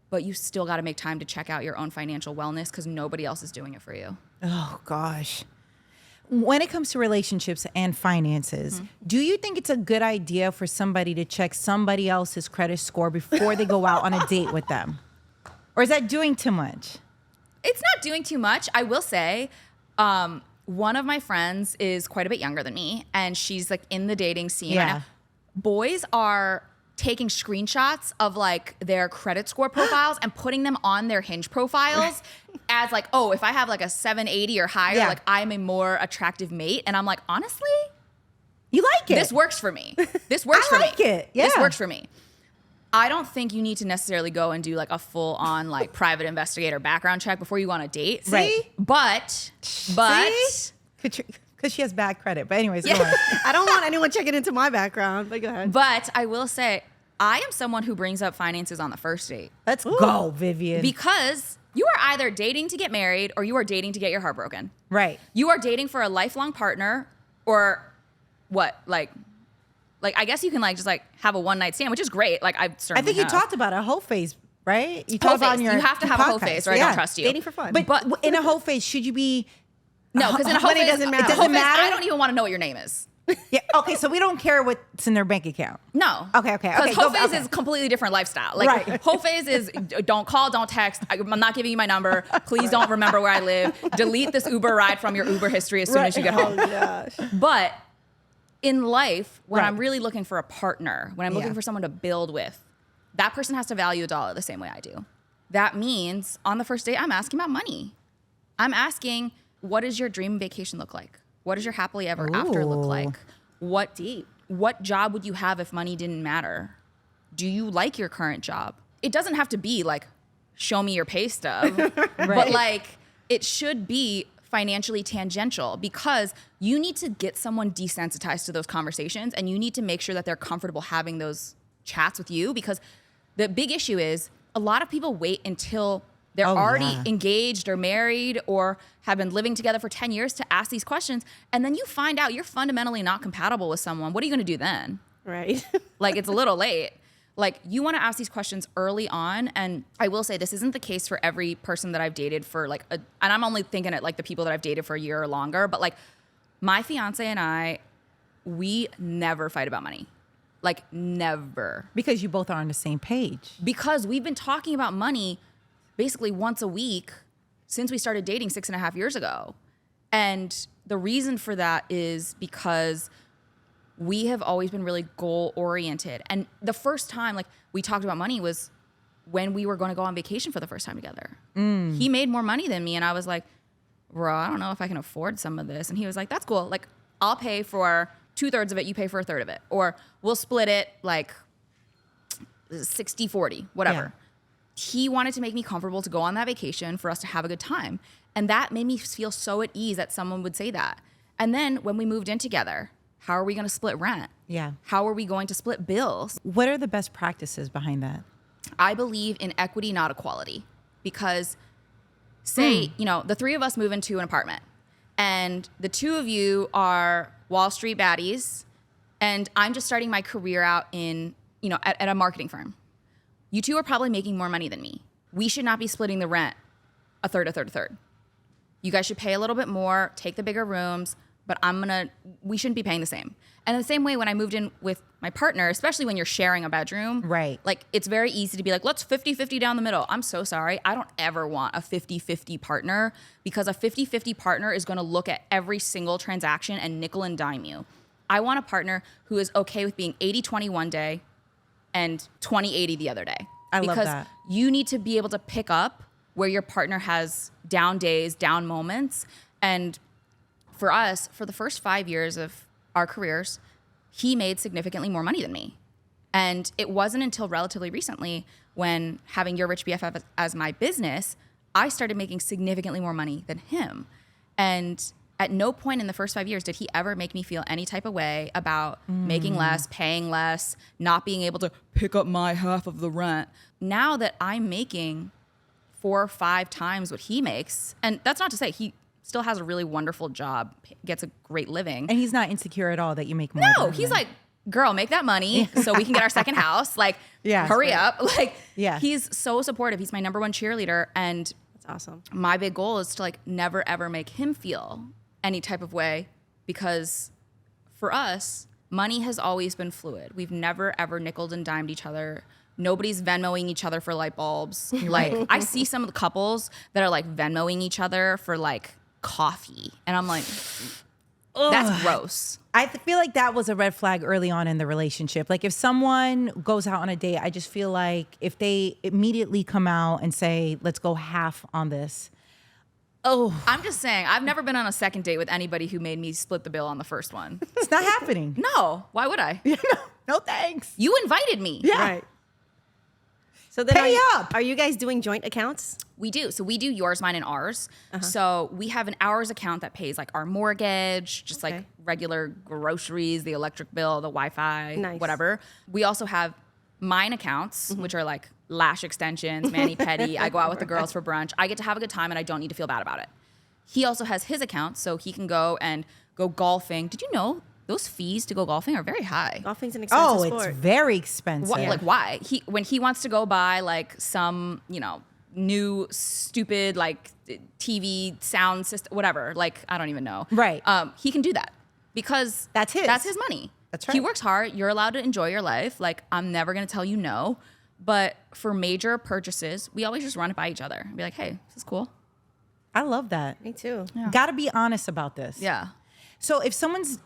but you still got to make time to check out your own financial wellness because nobody else is doing it for you. Oh, gosh. When it comes to relationships and finances, do you think it's a good idea for somebody to check somebody else's credit score before they go out on a date with them? Or is that doing too much? It's not doing too much. I will say, one of my friends is quite a bit younger than me, and she's like in the dating scene right now. Boys are taking screenshots of like their credit score profiles and putting them on their Hinge profiles as like, oh, if I have like a 780 or higher, like I'm a more attractive mate. And I'm like, honestly, you like it. This works for me. This works for me. I like it. Yeah. This works for me. I don't think you need to necessarily go and do like a full on like private investigator background check before you go on a date. Right. But because she has bad credit. But anyways, go on. I don't want anyone checking into my background, but go ahead. But I will say, I am someone who brings up finances on the first date. Let's go, Vivian. Because you are either dating to get married or you are dating to get your heart broken. Right. You are dating for a lifelong partner or what? Like I guess you can like just like have a one night stand, which is great. Like I think you talked about a whole phase, right? You talked about you have to have a whole phase or I don't trust you. Dating for fun. But in a whole phase, should you be... No, because in a whole phase, it doesn't matter. It doesn't matter. I don't even want to know what your name is. Yeah. Okay. So we don't care what's in their bank account. No. Okay. Because whole phase is completely different lifestyle. Like whole phase is don't call, don't text. I'm not giving you my number. Please don't remember where I live. Delete this Uber ride from your Uber history as soon as you get home. Oh gosh. But in life, when I'm really looking for a partner, when I'm looking for someone to build with, that person has to value $1 the same way I do. That means on the first date, I'm asking about money. I'm asking, what does your dream vacation look like? What does your happily ever after look like? What job would you have if money didn't matter? Do you like your current job? It doesn't have to be like, show me your pay stub, but like it should be financially tangential because you need to get someone desensitized to those conversations and you need to make sure that they're comfortable having those chats with you because the big issue is a lot of people wait until they're already engaged or married or have been living together for 10 years to ask these questions. And then you find out you're fundamentally not compatible with someone. What are you going to do then? Right. Like it's a little late. Like you want to ask these questions early on. And I will say this isn't the case for every person that I've dated for like, and I'm only thinking at like the people that I've dated for a year or longer, but like my fiance and I, we never fight about money. Like never. Because you both are on the same page. Because we've been talking about money basically once a week since we started dating 6.5 years ago. And the reason for that is because we have always been really goal oriented. And the first time like we talked about money was when we were going to go on vacation for the first time together. He made more money than me. And I was like, bro, I don't know if I can afford some of this. And he was like, that's cool. Like I'll pay for 2/3 of it. You pay for 1/3 of it. Or we'll split it like 60-40, whatever. Yeah. He wanted to make me comfortable to go on that vacation for us to have a good time. And that made me feel so at ease that someone would say that. And then when we moved in together, how are we going to split rent? Yeah. How are we going to split bills? What are the best practices behind that? I believe in equity, not equality. Because say, the three of us move into an apartment and the two of you are Wall Street baddies and I'm just starting my career out in, at a marketing firm. You two are probably making more money than me. We should not be splitting the rent a third, a third, a third. You guys should pay a little bit more, take the bigger rooms, but we shouldn't be paying the same. And in the same way, when I moved in with my partner, especially when you're sharing a bedroom, right? Like it's very easy to be like, let's 50-50 down the middle. I'm so sorry. I don't ever want a 50-50 partner because a 50-50 partner is going to look at every single transaction and nickel and dime you. I want a partner who is okay with being 80-20 one day and 20-80 the other day. I love that. Because you need to be able to pick up where your partner has down days, down moments. And for us, for the first 5 years of our careers, he made significantly more money than me. And it wasn't until relatively recently when having Your Rich BFF as my business, I started making significantly more money than him. And at no point in the first 5 years did he ever make me feel any type of way about making less, paying less, not being able to pick up my half of the rent. Now that I'm making 4 or 5 times what he makes, and that's not to say he still has a really wonderful job, gets a great living. And he's not insecure at all that you make more. No, he's like, girl, make that money so we can get our second house. Like, hurry up. Like, he's so supportive. He's my number one cheerleader. And that's awesome. My big goal is to like never ever make him feel any type of way, because for us, money has always been fluid. We've never ever nickeled and dimed each other. Nobody's Venmoing each other for light bulbs. Like, I see some of the couples that are like Venmoing each other for like coffee. And I'm like, that's gross. I feel like that was a red flag early on in the relationship. Like if someone goes out on a date, I just feel like if they immediately come out and say, let's go half on this. Oh, I'm just saying, I've never been on a second date with anybody who made me split the bill on the first one. It's not happening. No, why would I? No thanks. You invited me. Yeah. Right. So then Pay up. Are you guys doing joint accounts? We do. So we do yours, mine, and ours. So we have an ours account that pays like our mortgage, just like regular groceries, the electric bill, the Wi-Fi, whatever. We also have mine accounts, which are like lash extensions, mani-pedi. I go out with the girls for brunch. I get to have a good time and I don't need to feel bad about it. He also has his account, so he can go golfing. Did you know those fees to go golfing are very high? Golfing's an expensive sport. It's very expensive. Like why? When he wants to go buy like some, new stupid like TV sound system, whatever. Like I don't even know. Right. He can do that because that's his money. That's right. He works hard. You're allowed to enjoy your life. Like I'm never gonna tell you no. But for major purchases, we always just run it by each other and be like, hey, this is cool. I love that. Me too. Yeah. Got to be honest about this. Yeah. So if someone's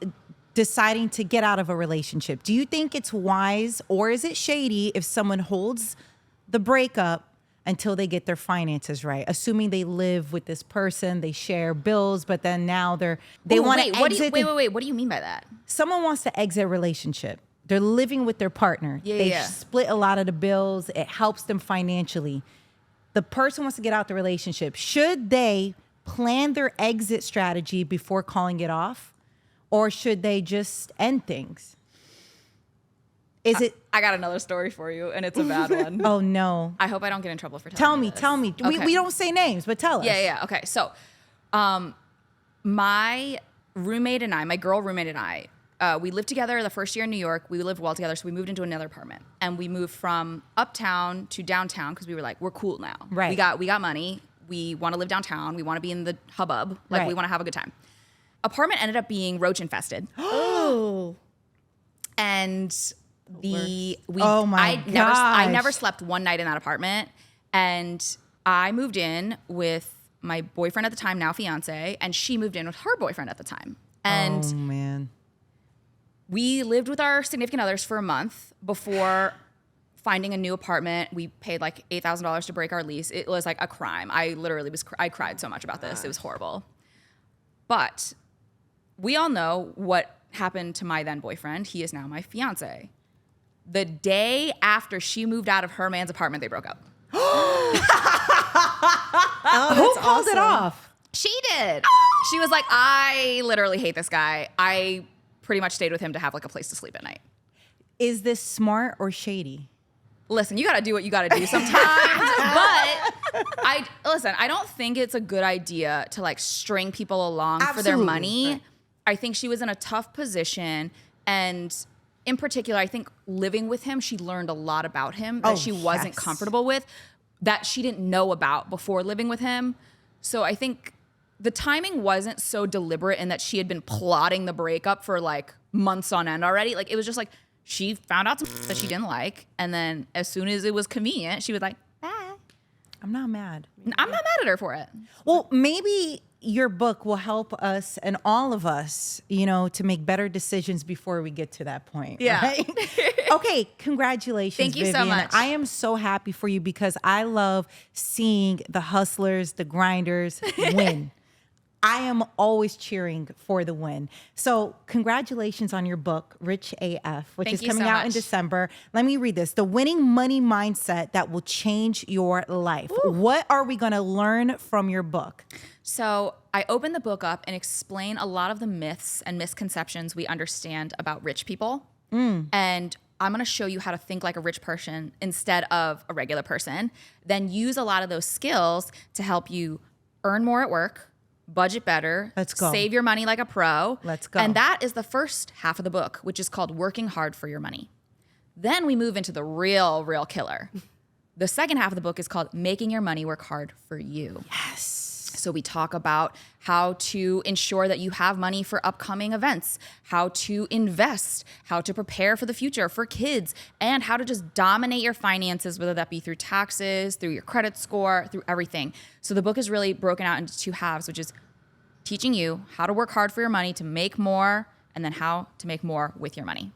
deciding to get out of a relationship, do you think it's wise or is it shady if someone holds the breakup until they get their finances right? Assuming they live with this person, they share bills, but then now they want to exit. Wait. What do you mean by that? Someone wants to exit a relationship. They're living with their partner. They split a lot of the bills. It helps them financially. The person wants to get out the relationship. Should they plan their exit strategy before calling it off? Or should they just end things? I got another story for you, and it's a bad one. Oh, no. I hope I don't get in trouble for telling you this. Tell me. Okay. We don't say names, but tell us. Yeah. Okay. So, my girl roommate and I, we lived together the first year in New York. We lived well together, so we moved into another apartment. And we moved from uptown to downtown because we were like, we're cool now. Right. We got money. We want to live downtown. We want to be in the hubbub. Like, we want to have a good time. Apartment ended up being roach infested. Oh. And I never slept one night in that apartment. And I moved in with my boyfriend at the time, now fiance, and she moved in with her boyfriend at the time. And oh, man. We lived with our significant others for a month before finding a new apartment. We paid like $8,000 to break our lease. It was like a crime. I cried so much about this. It was horrible. But we all know what happened to my then boyfriend. He is now my fiance. The day after she moved out of her man's apartment, they broke up. Who called it off? She did. She was like, I literally hate this guy. I pretty much stayed with him to have like a place to sleep at night. Is this smart or shady? Listen, you got to do what you got to do sometimes. But I don't think it's a good idea to like string people along for their money. Right. I think she was in a tough position. And in particular, I think living with him, she learned a lot about him that she wasn't comfortable with, that she didn't know about before living with him. So I think the timing wasn't so deliberate in that she had been plotting the breakup for like months on end already. Like it was just like, she found out some that she didn't like, and then as soon as it was convenient, she was like, bye. I'm not mad. I'm not mad at her for it. Well, maybe your book will help us and all of us, you know, to make better decisions before we get to that point. Yeah. Right? Okay, congratulations, Thank you Vivian. so much. I am so happy for you because I love seeing the hustlers, the grinders win. I am always cheering for the win. So congratulations on your book, Rich AF, which is coming out in December. Let me read this. The winning money mindset that will change your life. Ooh. What are we going to learn from your book? So I open the book up and explain a lot of the myths and misconceptions we understand about rich people. And I'm going to show you how to think like a rich person instead of a regular person. Then use a lot of those skills to help you earn more at work, budget better. Let's go. Save your money like a pro. Let's go. And that is the first half of the book, which is called Working Hard for Your Money. Then we move into the real killer. The second half of the book is called Making Your Money Work Hard for You. Yes. So we talk about how to ensure that you have money for upcoming events, how to invest, how to prepare for the future for kids, and how to just dominate your finances, whether that be through taxes, through your credit score, through everything. So the book is really broken out into two halves, which is teaching you how to work hard for your money to make more, and then how to make more with your money.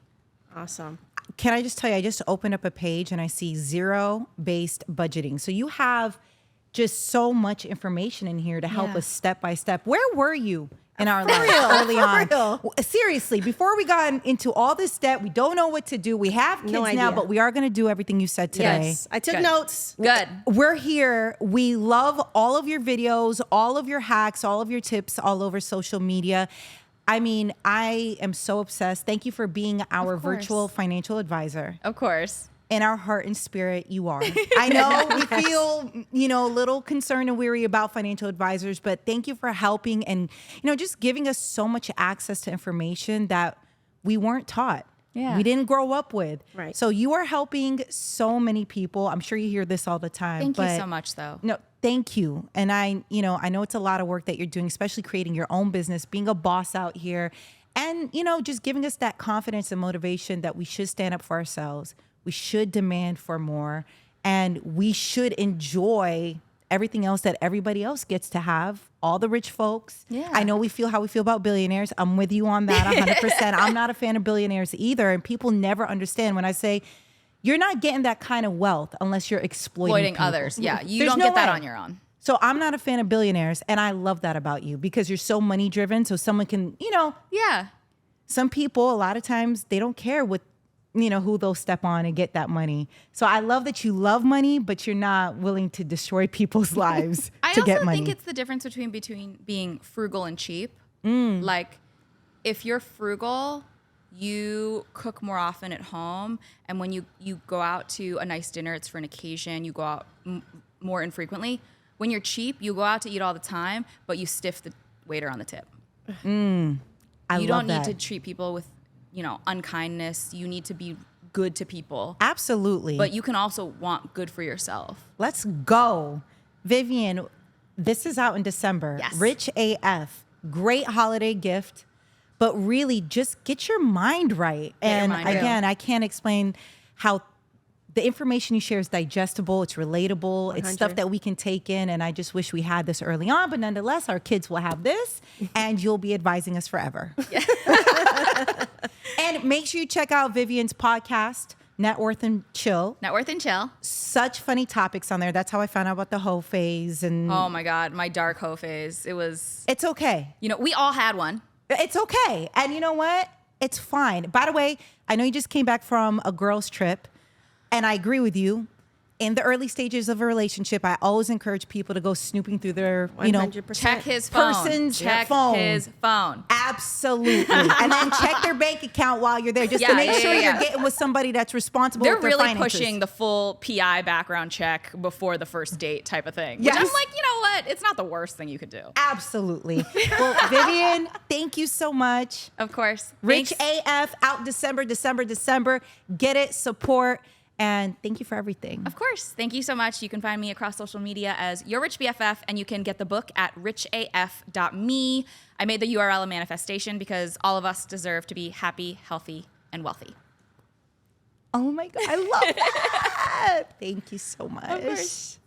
Awesome. Can I just tell you, I just opened up a page and I see zero-based budgeting. So you have just so much information in here to help us step by step. Where were you in our life early on? Seriously, before we got into all this debt, we don't know what to do. We have kids now, but we are going to do everything you said today. Yes, I took notes. Good. We're here. We love all of your videos, all of your hacks, all of your tips all over social media. I mean, I am so obsessed. Thank you for being our virtual financial advisor. Of course. In our heart and spirit, you are. I know we feel, you know, a little concerned and weary about financial advisors, but thank you for helping and, you know, just giving us so much access to information that we weren't taught. Yeah. We didn't grow up with. Right. So you are helping so many people. I'm sure you hear this all the time. Thank you so much, though. No, thank you. And I know it's a lot of work that you're doing, especially creating your own business, being a boss out here, and, you know, just giving us that confidence and motivation that we should stand up for ourselves. We should demand for more, and we should enjoy everything else that everybody else gets to have. All the rich folks. Yeah. I know we feel how we feel about billionaires. I'm with you on that 100%. I'm not a fan of billionaires either. And people never understand when I say you're not getting that kind of wealth unless you're exploiting others. Yeah, you There's don't no get that way. on your own. So I'm not a fan of billionaires, and I love that about you because you're so money driven. So someone can, you know, some people, a lot of times, they don't care what, you know, who they'll step on and get that money. So I love that you love money, but you're not willing to destroy people's lives to get money. I also think it's the difference between being frugal and cheap. Like, if you're frugal, you cook more often at home. And when you go out to a nice dinner, it's for an occasion. You go out more infrequently. When you're cheap, you go out to eat all the time, but you stiff the waiter on the tip. You don't need to treat people with, you know, unkindness. You need to be good to people. Absolutely. But you can also want good for yourself. Let's go. Vivian, this is out in December. Yes. Rich AF. Great holiday gift. But really, just get your mind right. And again, I can't explain how the information you share is digestible. It's relatable. 100. It's stuff that we can take in. And I just wish we had this early on. But nonetheless, our kids will have this. And you'll be advising us forever. And make sure you check out Vivian's podcast, Net Worth and Chill. Net Worth and Chill. Such funny topics on there. That's how I found out about the hoe phase. And Oh my God, my dark hoe phase. It was, it's okay. you know, we all had one. It's okay. And you know what? It's fine. By the way, I know you just came back from a girls' trip, and I agree with you. in the early stages of a relationship, I always encourage people to go snooping through their, 100%. Check his phone. person's Check phone. his phone. Absolutely. And then check their bank account while you're there, just to make sure you're getting with somebody that's responsible They're with their really finances. pushing the full PI background check before the first date type of thing. Yes. Which I'm like, you know what? It's not the worst thing you could do. Absolutely. Well, Vivian, thank you so much. Of course. Rich Thanks. AF out December. Get it, support, and thank you for everything. Of course. Thank you so much. You can find me across social media as Your Rich BFF, and you can get the book at richaf.me. I made the URL a manifestation because all of us deserve to be happy, healthy, and wealthy. Oh my God, I love that. Thank you so much. Of course.